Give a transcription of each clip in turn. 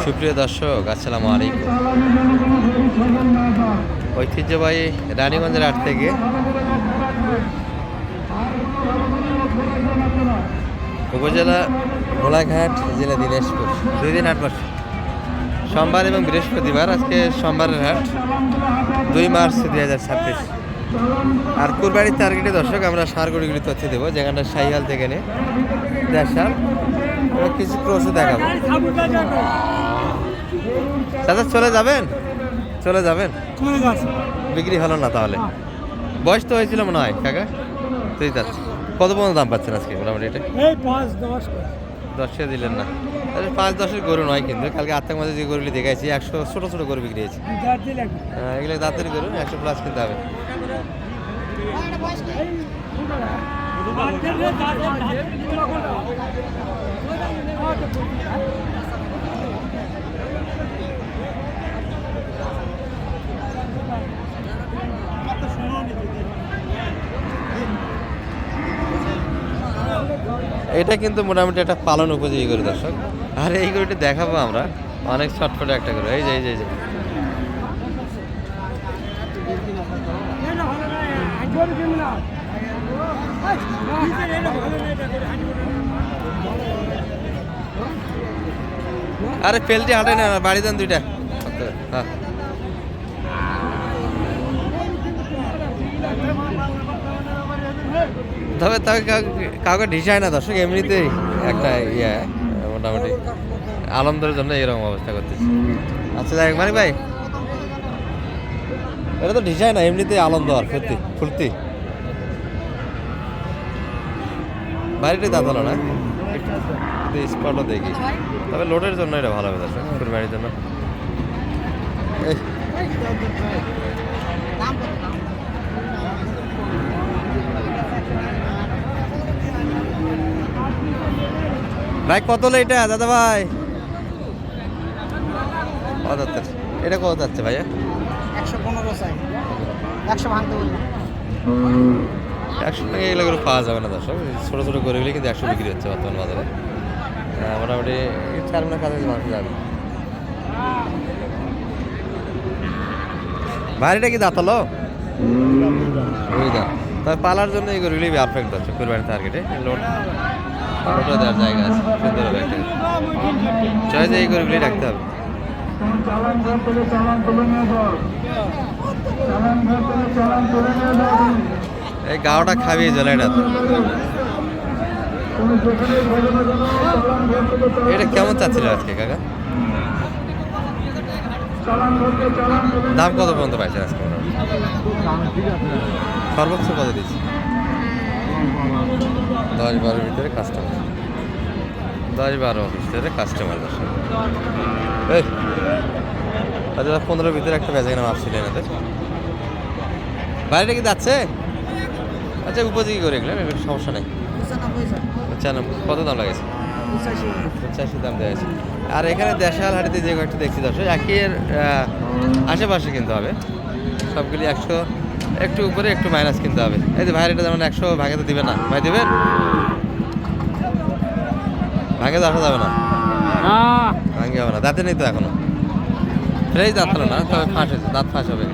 সুপ্রিয় দর্শক, আসসালামু আলাইকুম। ঐতিহ্যবাহী রানীগঞ্জের হাট থেকে উপজেলা ভোলাঘাট, জেলা দিনাজপুর 2 দিন হাট বসে, সোমবার এবং বৃহস্পতিবার। আজকে সোমবারের হাট 2 মার্চ 2026। আর কুরবানির টার্গেটে দর্শক আমরা সার গরুগুলি তথ্য দেবো, যেখানটা শাহিওয়াল থেকে নে দেশাল এবং কিছু ক্রসও দেখাবো। দাদা চলে যাবেন? বিক্রি হলো না তাহলে? বয়স তো হয়েছিল মনে হয় কাকা, তুই যাচ্ছে। কত পর্যন্ত দাম পাচ্ছেন আজকে মোটামুটি? এটা 10 দিলেন না? 5-10 গরু নয় কিন্তু, কালকে আত্মার মাঝে যে গরুগুলি দেখাইছি 100 ছোটো ছোটো গরু বিক্রি হয়েছে। এগুলো দাঁতের গরু, 100+ কিনতে হবে। এটা কিন্তু মোটামুটি একটা পালন উপযোগী গরু দর্শক। আর এই গরুটি দেখাবো আমরা, অনেক ছটফটে একটা গরু। এই যে আরে পেলটি হাঁটে না, বাড়ি দেন 2টা। হ্যাঁ, তবে কাউকে ঢিসায় না দর্শক, এমনিতেই একটা মোটামুটি আনন্দের জন্য এরকম অবস্থা করতেছে। আচ্ছা যাই মানে ভাই, এটা তো ঢিসায় না, এমনিতেই আনন্দ আর ফুর্তি। বাড়িটাই দাঁতালো না, স্পটও দেখি। তবে লোডের জন্য এটা ভালো হবে দর্শক, কুরবানির জন্য। ভাই কত হলো এটা দাদা ভাই? এটা কত যাচ্ছে ভাইয়া? 115 চাই, 100 ভাঙতে বললাম। 100 টাকা এগুলো পাওয়া যাবে না দর্শক। ছোটো ছোটো গরুগুলি কিন্তু 100 বিক্রি হচ্ছে বর্তমান বাজারে। মোটামুটি 4 মিনিট কাছে মানুষ যাবে। ভাইটা কি দাঁতালো? ওই দাম। তবে পালার জন্য এই গরুগুলি পারফেক্ট দর্শক, কুরবানির টার্গেটে লোডও দেওয়ার জায়গা আছে, সুন্দর হবে একটা। চয়েসে এই গরুগুলি রাখতে হবে। এই গাওটা খাবিয়ে জলে এটা কেমন চাচ্ছিল আজকে কাকা? দাম কত পর্যন্ত পাইছে আজকে? সর্বোচ্চ কত দিচ্ছি? 10-12 ভিতরে কাস্টমার, 10-12 ভিতরে কাস্টমার দর্শক। এই 15 ভিতরে একটা বেচা কেনা ভাবছিলেন এনাদের। বাইরেটা কি যাচ্ছে? আচ্ছা উপযোগী করে এগুলো, সমস্যা নেই। 95 কত দাম লাগেছে? 85 দাম দেওয়া আছে। আর এখানে দেশাল হাটিতে যে কয়েকটা দেখছি দর্শক, একের আশেপাশে কিনতে হবে সবগুলি। 100 একটু উপরে একটু মাইনাস কিনতে হবে। এই যে ভাইয়ের এটা যেমন 100 ভাগে তো দিবে না ভাই, দেবেন? ভাগে তো আসা যাবে না, ভাঙে হবে না। দাঁতে নেই তো এখনো, ফ্রেশ দাঁত হলো না, তবে ফাঁস হয়েছে, দাঁত ফাঁস হবে।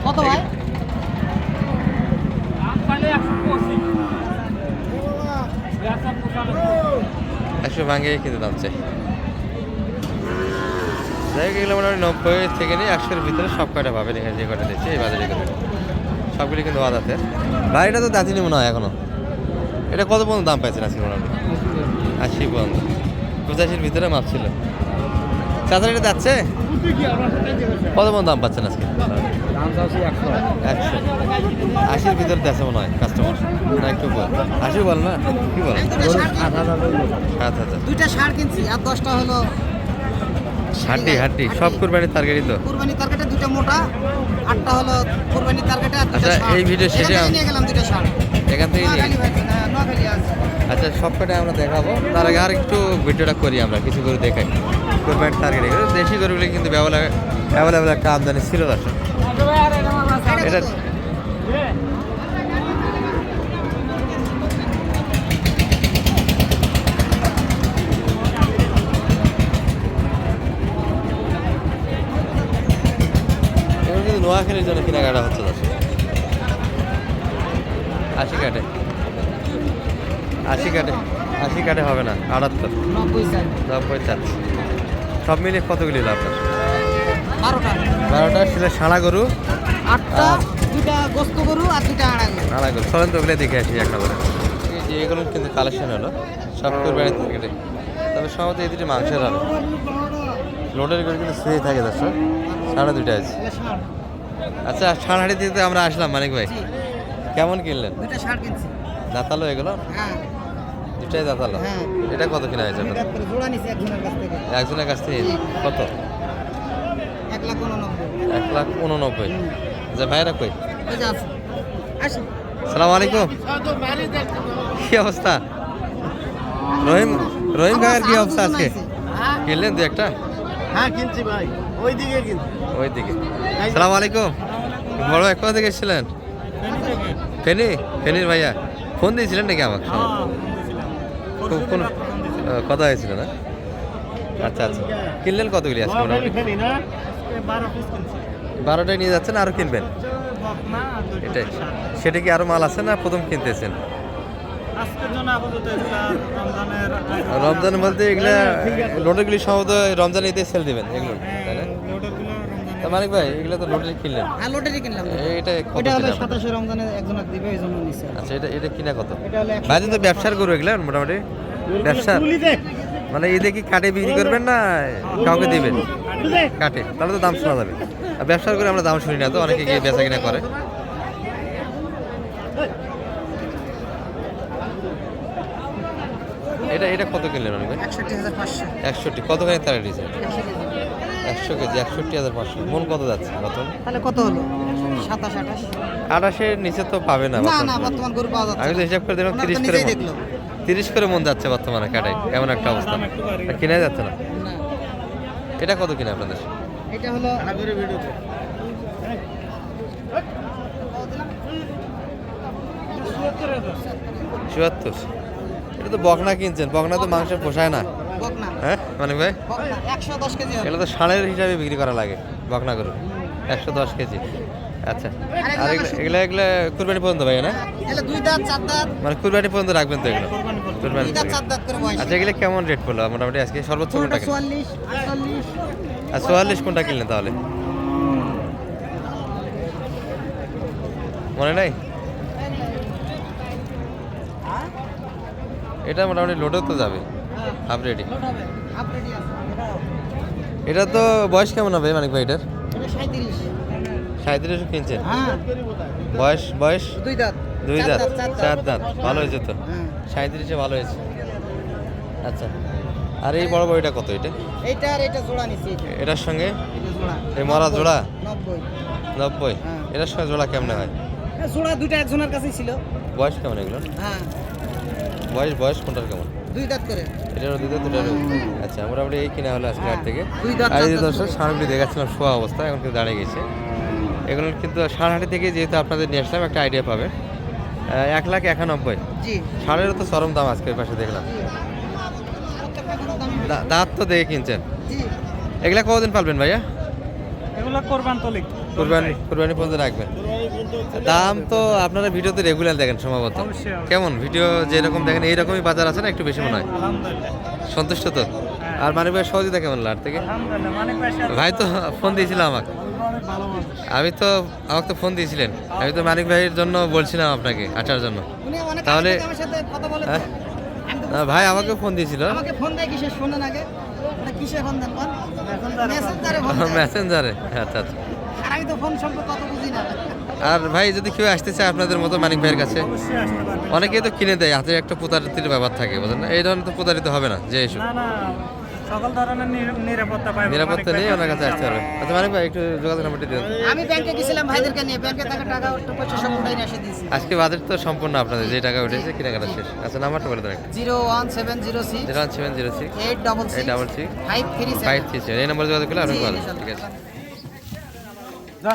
কত ভাই? 100 ভাঙে কিন্তু দাম চাই। যাই হোক এগুলো মোটামুটি 90 থেকে নিয়ে 100-এর ভিতরে সব কয়টা পাবেন এখানে, যে কয়টা দিচ্ছে এই বাজারে সবগুলি কিন্তু বাজাতের। বাড়িটা তো দাঁতিনি মনে হয় এখনো। এটা কত পর্যন্ত দাম পাইছেন আজকে মোটামুটি? 80 পর্যন্ত, 85-এর ভিতরে মাপ ছিল। চাচার এটা যাচ্ছে কত পর্যন্ত দাম পাচ্ছেন আজকে? 100 80-এর ভিতরে যাচ্ছে মনে হয় কাস্টমার, না একটু বল 80 বল না, কি বল? 7,000 দুইটা ষাঁড় কিনছি, আর 10টা হলো হাড্ডি। সব কুরবানির টার্গেটই তো। কুরবানির টার্গেটে 2টা মোটা, 8টা হলো কুরবানির টার্গেটে। আচ্ছা এই ভিডিও শেষে নিয়ে গেলাম 2টা ষাঁড় এখান থেকে নিয়ে। আচ্ছা সব কটা আমরা দেখাবো, তার আগে আর একটু ভিডিওটা করি আমরা, কিছু করে দেখাই কুরবানির টার্গেটে। দেশি গরুগুলি কিন্তু অ্যাভেলেবেল একটা আমদানি ছিল দর্শক। এটা নোয়াখালীর জন্য কেনাকাটা হচ্ছে দশ 80 কাটে 80 কাটে হবে না 78 90 চাচ্ছে সব মিলিয়ে কতগুলি লাভ আপনার 12টা ছিল সারা গরু 8টা 2টা গোস্ত গরু আর 2টা আড়া গরু গরু। চলেন তো ওগুলো দেখে আসি এক নম্বরে এই যে এগুলো কিন্তু কালেকশন হলো সব কোরবানি থেকে তবে সম্ভবত এই দুটি মাংসের হবে লোডের গরু কিন্তু শুয়ে থাকে দর্শক 2.5 আছে আচ্ছা ছাড়হাড়ি দিতে আমরা আসলাম মানিক ভাই কেমন কিনলেন 2টা ষাঁড় কিনছি। দাঁতালো এগুলো হ্যাঁ দুটাই দাঁতালো হ্যাঁ। এটা কত কিনা হয়েছে আপনার করে জোড়া নিছি একজনের কাছ থেকে একজনের কাছ থেকে কত 1,89,000। 1,89,000 যে ভাইরা কই ওই যে আছে আসি সালাম আলাইকুম কি অবস্থা রহিম রহিম ভাইয়ের কি অবস্থা আজকে কিনলেন দু একটা হ্যাঁ কিনছি ভাই ওইদিকে কিনছি ওইদিকে সালাম আলাইকুম বড় এক কোথা থেকে এসেছিলেন ফেনীর ভাইয়া ফোন দিয়েছিলেন নাকি আমাকে কোন কথা হয়েছিল না আচ্ছা আচ্ছা কিনলেন কতগুলি আজকে মোটামুটি ফেনি না 12 পিস কিনছি 12টাই নিয়ে যাচ্ছেন আরও কিনবেন এটাই সেটা কি আরো মাল আছে না প্রথম কিনতেছেন আজকের জন্য আপাতত এগুলা রমজানের রমজান বলতে এগুলা লোডেরগুলি সম্ভবত রমজান ঈদে সেল দিবেন এগুলো তাই না লোডারগুলো তা মানিক ভাই এগুলো তো লোডের কিনলেন হ্যাঁ লটারি কিনলাম। এটা কত ওটা হলো কিনা আপনার? 27 রমজানে একজনক দিবে এই জন্য নিছে। আচ্ছা এটা কিনা কত এটা হলো ভাই তো ব্যবসার গরু এগুলো মোটামুটি ব্যবসার মানে ঈদে কি কাটে বিক্রি করবেন না কাউকে দিবেন কাটে তাহলে তো দাম শোনা যাবে আর ব্যবসার করে আমরা দাম শুনি না তো অনেকে গিয়ে বেচা কিনা করে এটা কত কিনলেন অনেক ভাই 61,500 61 কতখানি তারা দিয়েছে 100 কেজি 61,500 মন কত যাচ্ছে বর্তমানে তাহলে কত হলো 27 28 নিচে তো পাবে না 28 না বর্তমানে। না বর্তমান গরু পাওয়া যাচ্ছে আমি তো হিসাব করে দিলাম ওনারা তো 30 করে নিজেই মন। দেখলো 30 করে মন যাচ্ছে বর্তমানে কাটাই এমন একটা অবস্থা আর কেনা যাচ্ছে না না এটা কত কিনা আপনাদের এটা হলো আগের ভিডিওতে 74 এটা তো বকনা কিনছেন বকনা তো মাংস পোষায় না বকনা হ্যাঁ মানে ভাই বকনা 110 কেজি হবে। এগুলো তো ষাঁড়ের হিসাবে বিক্রি করা লাগে বকনা গরু 110 কেজি আচ্ছা আর এগুলা কুরবানি পর্যন্ত ভাই না এগুলো 2 দাঁত 4 দাঁত মানে কুরবানি পর্যন্ত রাখবেন তো এগুলো কুরবানি 2 দাঁত 4 দাঁত করে বয়স। আচ্ছা এগুলো কেমন রেট পড়লো মোটামুটি আজকে সর্বোচ্চ কোনটা কোনটা কিনলেন 44 48 আর 44 কোনটা কিনলেন তাহলে মনে নাই এটা মোটামুটি লোডও তো যাবে হাফ রেডি লোড হবে আপডেটই আছে। এটা তো বয়স কেমন হবে মানিক ভাই এটার এটা 37 37 কিনছেন হ্যাঁ বয়স 2 দাঁত 2 দাঁত 4 4 দাঁত ভালো হয়েছে তো হ্যাঁ 37 ভালো হয়েছে আচ্ছা আর এই বড় বড়টা কত এটা এইটা আর এটা জোড়া নিছি এটা এটার সঙ্গে এটা জোড়া এই মরা জোড়া 90 90 হ্যাঁ। এটার সঙ্গে জোড়া কেমন হয় জোড়া দুইটা একজনের কাছেই ছিল। বয়স কেমন এগুলো হ্যাঁ বয়স কোনটার কেমন 2 দাঁত করে এটারও দুটো আচ্ছা মোটামুটি এই কিনা হলো আজকে হাট থেকে 2 দাঁত আর এই 4 যে দাঁত দর্শক সারগুলি দেখাচ্ছিলাম শোয়া অবস্থা এখন কিন্তু দাঁড়িয়ে গেছে এগুলো কিন্তু সারহাটি থেকে যেহেতু আপনাদের নিয়ে আসলাম একটা আইডিয়া পাবে 1,91,000 জি সারেরও তো চরম দাম আজকের পাশে দেখলাম দাঁত তো দেখে কিনছেন জি এগুলা কতদিন পালবেন ভাইয়া এগুলা কোরবান তলিক কুরবানি পর্যন্ত রাখবেন দাম তো আপনারা ভিডিওতে রেগুলার দেখেন সম্ভবত অবশ্যই। কেমন ভিডিও যেরকম দেখেন এইরকমই বাজার আছে না একটু বেশি মনে হয় আলহামদুলিল্লাহ সন্তুষ্ট তো আর মানিক ভাই সহযোগিতা কেমন লাট থেকে আলহামদুলিল্লাহ মানিক ভাই ভাই তো ফোন দিয়েছিল আমাকে অনেক ভালো মানুষ আমাকে তো ফোন দিয়েছিলেন আমি তো মানিক ভাইয়ের জন্য বলছিলাম আপনাকে আসার জন্য উনি অনেক তাহলে- আগে থেকে আমার সাথে কথা বলে হ্যাঁ? আমি তো না, ভাই আমাকে ফোন দিয়েছিল আমাকে ফোন দেয় কিসে শোনেন আগে মানে কিসে ফোন দেন বল মেসেঞ্জারে ফোন দেয়। মেসেঞ্জারে আচ্ছা আচ্ছা আর আমি তো ফোন সম্পর্কে কত বুঝি না। আর ভাই যদি কেউ আসতে চায় আপনাদের মতো মানিক ভাইয়ের কাছে অবশ্যই আসতে পারবে অনেকেই তো কিনে দেয় হাতে একটা প্রতারিতির ব্যাপার থাকে বুঝলেন না এই ধরনের তো প্রতারিত হবে না যে এসব না না সকল ধরনের নিরাপত্তা পাইবে নিরাপত্তা নেই ওনার কাছে আসতে হবে আচ্ছা মানিক ভাই একটু যোগাযোগ নাম্বারটি দিন আমি ব্যাংকে গেছিলাম ভাইদেরকে নিয়ে ব্যাংকে থেকে টাকা পয়সা সব উঠাই নিয়ে এসে দিয়েছি। আজকে বাজেট তো সম্পূর্ণ আপনাদের যে টাকা উঠেছে কেনাকাটা শেষ আচ্ছা নাম্বারটা বলে দেন 01706 01706 866 866 537 537 এই নম্বরে যোগাযোগ করলে আপনি জি, পাবেন ইনশাল্লাহ। ঠিক আছে যা